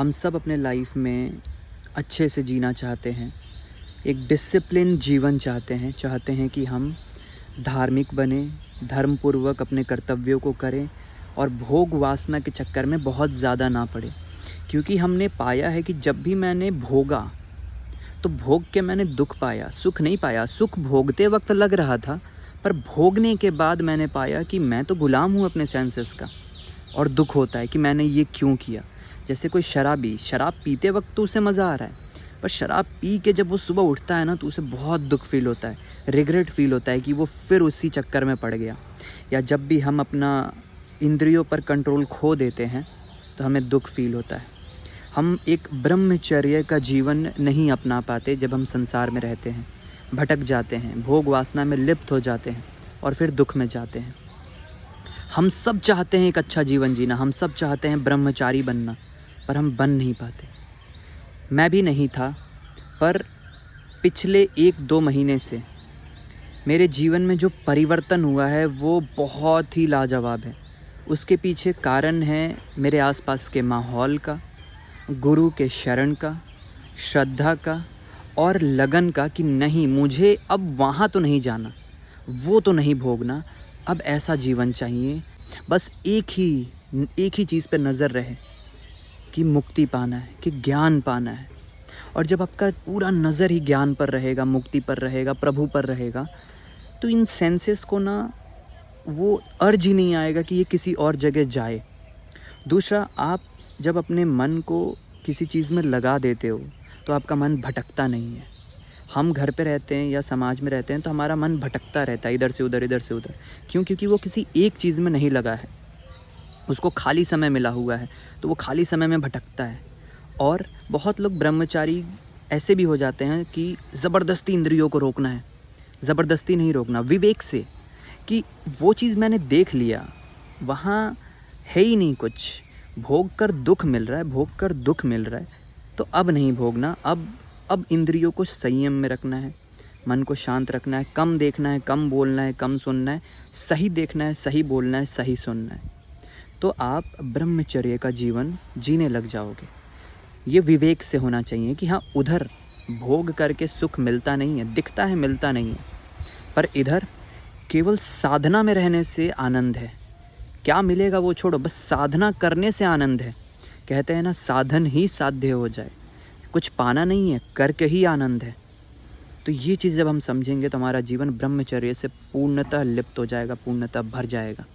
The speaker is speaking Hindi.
हम सब अपने लाइफ में अच्छे से जीना चाहते हैं, एक डिसिप्लिन जीवन चाहते हैं कि हम धार्मिक बने, धर्मपूर्वक अपने कर्तव्यों को करें और भोग वासना के चक्कर में बहुत ज़्यादा ना पड़े। क्योंकि हमने पाया है कि जब भी मैंने भोगा तो भोग के मैंने दुख पाया, सुख नहीं पाया। सुख भोगते वक्त लग रहा था, पर भोगने के बाद मैंने पाया कि मैं तो गुलाम हूँ अपने सेंसेस का। और दुख होता है कि मैंने ये क्यों किया। जैसे कोई शराबी, शराब पीते वक्त तो उसे मज़ा आ रहा है, पर शराब पी के जब वो सुबह उठता है ना, तो उसे बहुत दुख फील होता है, रिग्रेट फील होता है कि वो फिर उसी चक्कर में पड़ गया। या जब भी हम अपना इंद्रियों पर कंट्रोल खो देते हैं तो हमें दुख फील होता है। हम एक ब्रह्मचर्य का जीवन नहीं अपना पाते जब हम संसार में रहते हैं, भटक जाते हैं, भोग वासना में लिप्त हो जाते हैं और फिर दुख में जाते हैं। हम सब चाहते हैं एक अच्छा जीवन जीना, हम सब चाहते हैं ब्रह्मचारी बनना, पर हम बन नहीं पाते। मैं भी नहीं था, पर पिछले 1-2 महीने से मेरे जीवन में जो परिवर्तन हुआ है वो बहुत ही लाजवाब है। उसके पीछे कारण है मेरे आसपास के माहौल का, गुरु के शरण का, श्रद्धा का और लगन का कि नहीं, मुझे अब वहाँ तो नहीं जाना, वो तो नहीं भोगना, अब ऐसा जीवन चाहिए। बस एक ही चीज़ पे नज़र रहे कि मुक्ति पाना है, कि ज्ञान पाना है। और जब आपका पूरा नज़र ही ज्ञान पर रहेगा, मुक्ति पर रहेगा, प्रभु पर रहेगा, तो इन सेंसेस को ना वो अर्ज ही नहीं आएगा कि ये किसी और जगह जाए। दूसरा, आप जब अपने मन को किसी चीज़ में लगा देते हो तो आपका मन भटकता नहीं है। हम घर पे रहते हैं या समाज में रहते हैं तो हमारा मन भटकता रहता है, इधर से उधर, इधर से उधर। क्यों? क्योंकि वो किसी एक चीज़ में नहीं लगा है, उसको खाली समय मिला हुआ है, तो वो खाली समय में भटकता है। और बहुत लोग ब्रह्मचारी ऐसे भी हो जाते हैं कि ज़बरदस्ती इंद्रियों को रोकना है। ज़बरदस्ती नहीं रोकना, विवेक से, कि वो चीज़ मैंने देख लिया, वहाँ है ही नहीं कुछ, भोग कर दुख मिल रहा है, भोग कर दुख मिल रहा है, तो अब नहीं भोगना। अब इंद्रियों को संयम में रखना है, मन को शांत रखना है, कम देखना है, कम बोलना है, कम सुनना है, सही देखना है, सही बोलना है, सही सुनना है। तो आप ब्रह्मचर्य का जीवन जीने लग जाओगे। ये विवेक से होना चाहिए कि हाँ, उधर भोग करके सुख मिलता नहीं है, दिखता है, मिलता नहीं है, पर इधर केवल साधना में रहने से आनंद है। क्या मिलेगा वो छोड़ो, बस साधना करने से आनंद है। कहते हैं ना, साधन ही साध्य हो जाए। कुछ पाना नहीं है, करके ही आनंद है। तो ये चीज़ जब हम समझेंगे तो हमारा जीवन ब्रह्मचर्य से पूर्णतः लिप्त हो जाएगा, पूर्णतः भर जाएगा।